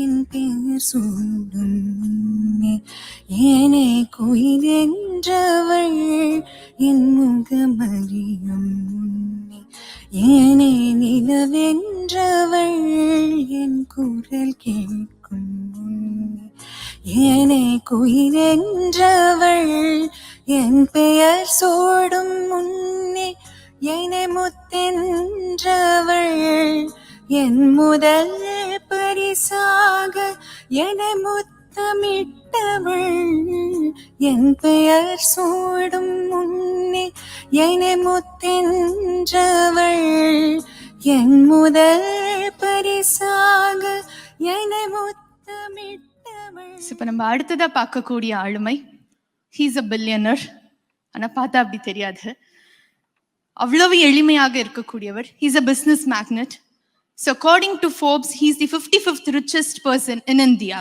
என் பெயர் சொல்லும் முன்னே ஏனே குயிலென்றவள் என் முகமறியும் முன்னே ஏனே நிலவென்றவள் என் குரல் கேட்கும் முன்னே ஏனே குயிலென்றவள் என் பெயர் சூடும் முன்னே ஏனே முத்தென்றவள் என் முதல் பரிசாக என்னை முத்தமிட்டவள் என் பெயர் சூடும் முன்னே என்னை முத்தென்றவள் என் முதல் பரிசாக என்னை முத்தமிட்டவள். இப்ப நம்ம அடுத்ததா பார்க்கக்கூடிய ஆளுமை, ஹீஸ் அ பில்லியனர். ஆனா பார்த்தா அப்படி தெரியாது, அவ்வளவு எளிமையாக இருக்கக்கூடியவர். He's a business magnet. So according to Forbes, he is the 55th richest person in India.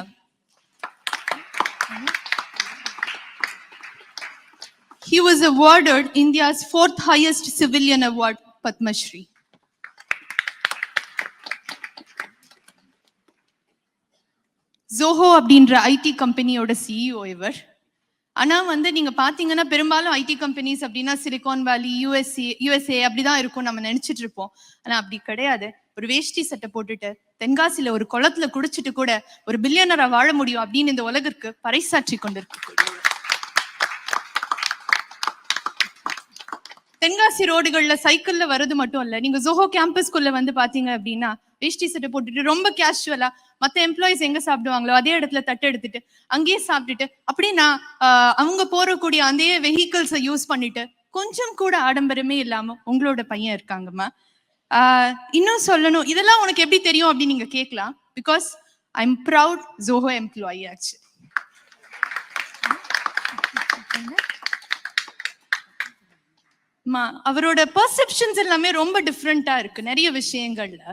He was awarded India's 4th highest civilian award, Padma Shri. Zoho அப்படின்ற ஐடி கம்பெனியோட CEO இவர். ஆனா நீங்க பாத்தீங்கன்னா பெரும்பாலும் ஐடி கம்பெனிஸ் அப்படின்னா silicon வேலி, USA அப்படிதான் இருக்கும் நம்ம நினைச்சிட்டு இருப்போம். ஆனா அப்படி கிடையாது. ஒரு வேஷ்டி சட்டை போட்டுட்டு தென்காசியில ஒரு குளத்துல குடிச்சிட்டு கூட ஒரு பில்லியனரா வாழ முடியும் அப்படின்னு இந்த உலகிற்கு பறைசாற்றி கொண்டிருக்கக்கூடிய தென்காசி ரோடுகள்ல சைக்கிள்ல வர்றது மட்டும் இல்ல, நீங்க ஜோஹோ கேம்பஸ்குள்ள பாத்தீங்க அப்படின்னா வேஷ்டி சட்டை போட்டுட்டு ரொம்ப கேஷுவலா மத்த எம்ப்ளாயிஸ் எங்க சாப்பிடுவாங்களோ அதே இடத்துல தட்டு எடுத்துட்டு அங்கேயே சாப்பிட்டுட்டு அப்படின்னா அவங்க போறக்கூடிய அதே வெஹிக்கிள்ஸை யூஸ் பண்ணிட்டு கொஞ்சம் கூட ஆடம்பரமே இல்லாம உங்களோட பையன் இருக்காங்கம்மா. இன்னும் சொல்லணும், இதெல்லாம் உனக்கு எப்படி தெரியும் அப்படின்னு நீங்க கேட்கலாம். Because I am proud Zoho employee ஆச்சு. அவரோட பெர்செப்ஷன்ஸ் எல்லாமே ரொம்ப டிஃப்ரெண்டா இருக்கு நிறைய விஷயங்கள்ல.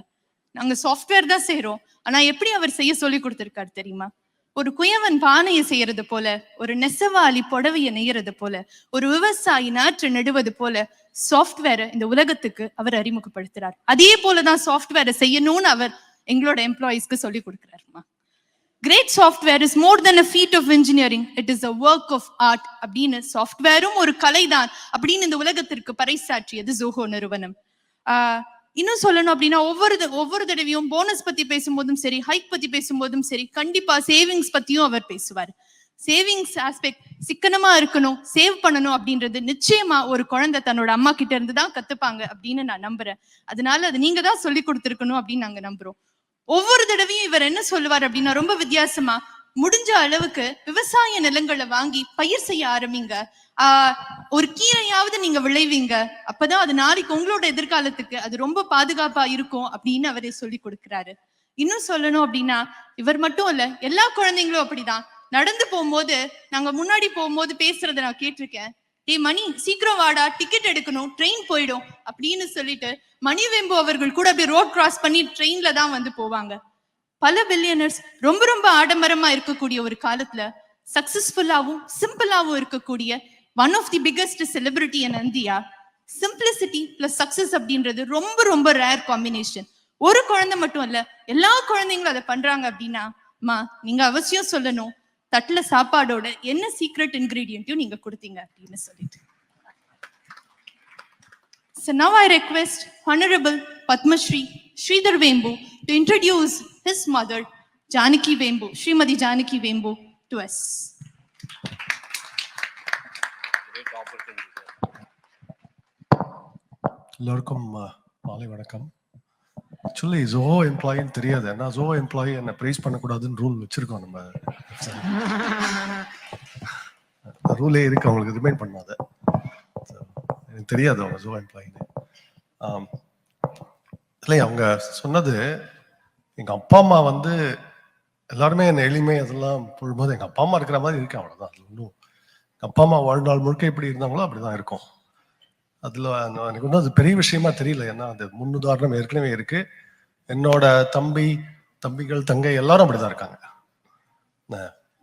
நாங்க சாஃப்ட்வேர் தான் செய்யறோம், ஆனா எப்படி அவர் செய்ய சொல்லி கொடுத்திருக்காரு தெரியுமா? ஒரு குயவன் பானையை செய்யறது போல, ஒரு நெசவாளி புடவையை நெய்யறது போல, ஒரு விவசாயி நாற்று நடுவது போல சாஃப்ட்வேரை இந்த உலகத்துக்கு அவர் அறிமுகப்படுத்துறார். அதே போலதான் சாஃப்ட்வேரை செய்யணும்னு அவர் எங்களோட எம்ப்ளாயிஸ்க்கு சொல்லி கொடுக்கிறாருமா. Great software is more than a feat of engineering, it is a work of art அப்படின்னு சாஃப்ட்வேரும் ஒரு கலைதான் அப்படின்னு இந்த உலகத்திற்கு பறைசாற்றியது ஜோஹோ நிறுவனம். இன்னும் சொல்லணும் அப்படின்னா ஒவ்வொரு தடவையும் போனஸ் பத்தி பேசும்போதும் சரி, ஹைக் பத்தி பேசும்போதும் சரி, கண்டிப்பா சேவிங்ஸ் பத்தியும் அவர் பேசுவார். சேவிங்ஸ் ஆஸ்பெக்ட், சிக்கனமா இருக்கணும், சேவ் பண்ணணும் அப்படின்றது நிச்சயமா ஒரு குழந்தை தன்னோட அம்மா கிட்ட இருந்து தான் கத்துப்பாங்க அப்படின்னு நான் நம்புறேன். அதனால அது நீங்க தான் சொல்லி கொடுத்துருக்கணும் அப்படின்னு நாங்க நம்புறோம். ஒவ்வொரு தடவையும் இவர் என்ன சொல்லுவார் அப்படின்னா ரொம்ப வித்தியாசமா, முடிஞ்ச அளவுக்கு விவசாய நிலங்களை வாங்கி பயிர் செய்ய ஆரம்பிங்க, ஒரு கீரையாவது நீங்க விளைவீங்க, அப்பதான் அது நாளைக்கு உங்களோட எதிர்காலத்துக்கு அது ரொம்ப பாதுகாப்பா இருக்கும் அப்படின்னு அவரே சொல்லி கொடுக்கிறாரு. இன்னும் சொல்லணும் அப்படின்னா இவர் மட்டும் இல்ல, எல்லா குழந்தைங்களும் அப்படிதான். நடந்து போகும்போது நாங்க முன்னாடி போகும்போது பேசுறத நான் கேட்டிருக்கேன். டே மணி சீக்கிரம் வாடா, டிக்கெட் எடுக்கணும், ட்ரெயின் போயிடும் அப்படின்னு சொல்லிட்டு மணிவேம்பு அவர்கள் கூட அப்படியே ரோட் கிராஸ் பண்ணி ட்ரெயின்ல தான் போவாங்க. பல பில்லியனர்ஸ் ரொம்ப ரொம்ப ஆடம்பரமா இருக்கக்கூடிய ஒரு காலத்துல சக்சஸ்ஃபுல்லாவும் சிம்பிளாவும் இருக்கக்கூடிய one of the biggest celebrity in India. Simplicity plus success அப்படின்றது ரொம்ப ரொம்ப ரேர் காம்பினேஷன். ஒரு குழந்தை மட்டும் இல்ல, எல்லா குழந்தைங்களும் அதை பண்றாங்க அப்படின்னா நீங்க அவசியம் சொல்லணும் தட்டுல சாப்பாடோட என்ன சீக்ரெட் இன்கிரீடியன்ட்டையும் நீங்க கொடுத்தீங்க அப்படின்னு சொல்லிட்டு. So now I request Honorable Padma Shri Sridhar Vembu to introduce his mother Janaki Vembu, Srimati Janaki Vembu to us. எல்லாருக்கும் மாலை வணக்கம். ஆக்சுவலி ஜோஹோ எம்ப்ளாயின்னு தெரியாது, ஏன்னா ஜோஹோ எம்ப்ளாயி என்ன ப்ரைஸ் பண்ணக்கூடாதுன்னு ரூல் வச்சிருக்கோம். நம்ம ரூலே இருக்கு, அவங்களுக்கு ரிமைண்ட் பண்ணாத. எனக்கு தெரியாது அவங்க ஜோஹோ எம்ப்ளாயின்னு. இல்லை, அவங்க சொன்னது எங்கள் அப்பா அம்மா எல்லாருமே என்ன எளிமை அதெல்லாம் போடும்போது எங்கள் அப்பா அம்மா இருக்கிற மாதிரி இருக்கு, அவ்வளோதான். அது ஒன்றும் எங்கள் அப்பா அம்மா வாழ்நாள் முழுக்க எப்படி இருந்தாங்களோ அப்படிதான் இருக்கும். அதில் எனக்கு ஒன்றும் அது பெரிய விஷயமா தெரியல, ஏன்னா அது முன்னுதாரணம் ஏற்கனவே இருக்கு. என்னோட தம்பிகள் தங்கை எல்லாரும் அப்படிதான் இருக்காங்க.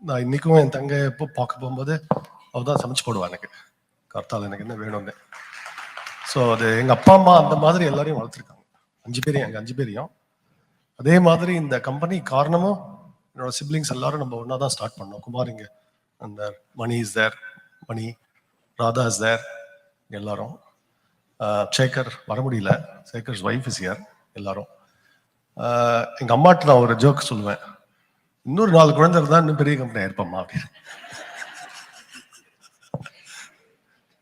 நான் இன்னைக்கும் என் தங்கை எப்போ பார்க்க போகும்போது அவதான் சமைச்சு போடுவான் எனக்கு, கர்த்தால் எனக்கு என்ன வேணும்னு. ஸோ அது எங்கள் அப்பா அம்மா அந்த மாதிரி எல்லாரையும் வளர்த்துருக்காங்க, 5 பேரையும், எங்கள் 5 பேரையும். அதே மாதிரி இந்த கம்பெனி காரணமும் என்னோட சிப்ளிங்ஸ் எல்லாரும் நம்ம ஒன்றா தான் ஸ்டார்ட் பண்ணோம். குமார் இங்கே அந்த Mani is there, Mani, Radha is there, எல்லாரும். சேகர் வர முடியல, சேகர்ஸ் ஒய்ஃப் இஸ் ஹியர், எல்லாரும். எங்கள் அம்மாட்ட நான் ஒரு ஜோக் சொல்லுவேன், இன்னொரு 4 குழந்தை இருந்தால் இன்னும் பெரிய கம்பெனி ஆயிருப்பம்மா அப்படின்னு.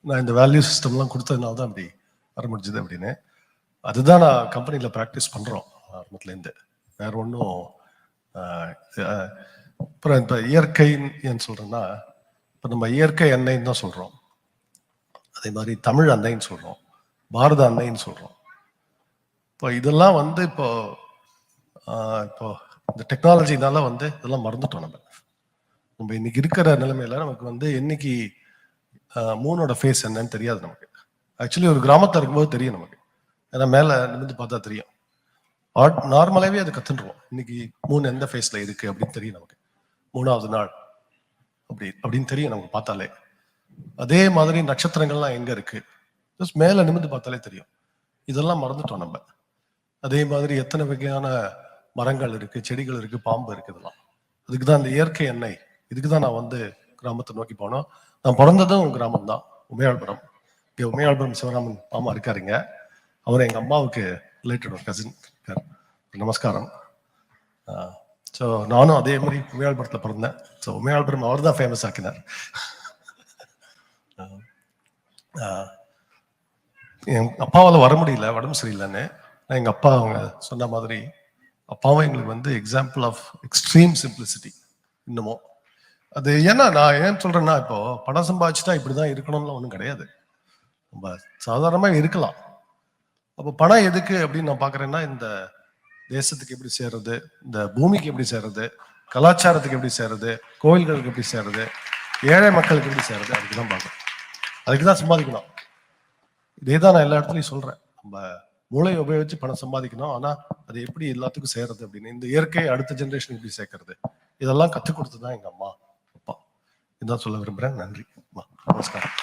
நான் இந்த வேல்யூ சிஸ்டம்லாம் கொடுத்ததுனால தான் அப்படி வர முடிஞ்சது அப்படின்னு. அதுதான் நான் கம்பெனியில் ப்ராக்டிஸ் பண்ணுறோம் ஆரம்பத்துலேருந்து, வேற ஒன்றும். அப்புறம் இப்போ இயற்கைன்னு ஏன்னு சொல்கிறேன்னா, இப்போ நம்ம இயற்கை அன்னைன்னு தான் சொல்கிறோம், அதே மாதிரி தமிழ் அன்னைன்னு சொல்கிறோம், பாரத அன்னைன்னு சொல்கிறோம். இப்போ இதெல்லாம் வந்து இப்போ இந்த டெக்னாலஜினால வந்து இதெல்லாம் மறந்துட்டோம். நம்ம இன்னைக்கு இருக்கிற நிலைமையில நமக்கு வந்து என்னைக்கு மூனோட ஃபேஸ் என்னன்னு தெரியாது நமக்கு. ஆக்சுவலி ஒரு கிராமத்தில் இருக்கும்போது தெரியும் நமக்கு, ஏன்னா மேலே நிமிந்து பார்த்தா தெரியும். நார்மலாகவே அது கற்றுருவோம், இன்னைக்கு மூன் எந்த ஃபேஸில் இருக்குது அப்படின்னு தெரியும் நமக்கு. 3வது நாள் அப்படின்னு தெரியும் நமக்கு பார்த்தாலே. அதே மாதிரி நட்சத்திரங்கள்லாம் எங்கே இருக்குது, ஜஸ்ட் மேலே நிமிந்து பார்த்தாலே தெரியும். இதெல்லாம் மறந்துட்டோம் நம்ம. அதே மாதிரி எத்தனை வகையான மரங்கள் இருக்குது, செடிகள் இருக்குது, பாம்பு இருக்குது, இதெல்லாம். அதுக்கு தான் இந்த இயற்கை எண்ணெய். இதுக்கு தான் நான் வந்து கிராமத்தை நோக்கி போனோம். நான் பிறந்ததும் கிராமம் தான், உமையாள்புரம். இங்கே உமையாள்புரம் சிவராமன் மாமா இருக்காருங்க, அவர் எங்கள் அம்மாவுக்கு ரிலேட்டட் ஒரு கசின். நமஸ்காரம். ஸோ நானும் அதே மாதிரி உமையாள்புரத்தில் பிறந்தேன். ஸோ உமையாள்புரம் அவர் தான் ஃபேமஸ் ஆக்கினார். என் அப்பாவால் வர முடியல, உடம்பு சரியில்லைன்னு. எங்கள் அப்பா அவங்க சொன்ன மாதிரி அப்பாவும் எங்களுக்கு வந்து எக்ஸாம்பிள் ஆஃப் எக்ஸ்ட்ரீம் சிம்பிளிசிட்டி இன்னமும். அது ஏன்னா நான் ஏன் சொல்றேன்னா, இப்போ பணம் சம்பாதிச்சுட்டா இப்படிதான் இருக்கணும்னு ஒன்றும் கிடையாது, நம்ம சாதாரணமாக இருக்கலாம். அப்போ பணம் எதுக்கு அப்படின்னு நான் பார்க்குறேன்னா, இந்த தேசத்துக்கு எப்படி சேர்றது, இந்த பூமிக்கு எப்படி சேர்றது, கலாச்சாரத்துக்கு எப்படி சேர்றது, கோயில்களுக்கு எப்படி சேர்றது, ஏழை மக்களுக்கு எப்படி சேர்றது, அதுக்கு தான் பார்க்கணும், அதுக்கு தான் சம்பாதிக்கணும். இதே தான் நான் எல்லா இடத்துலையும் சொல்றேன், நம்ம மூளையை உபயோகிச்சு பணம் சம்பாதிக்கணும், ஆனா அது எப்படி எல்லாத்துக்கும் சேர்றது அப்படின்னு, இந்த இயற்கையை அடுத்த ஜென்ரேஷன் எப்படி சேர்க்கறது, இதெல்லாம் கற்றுக் கொடுத்து தான் எங்க அம்மா அப்பா. இதான் சொல்ல விரும்புறேன். நன்றி. நமஸ்காரம்.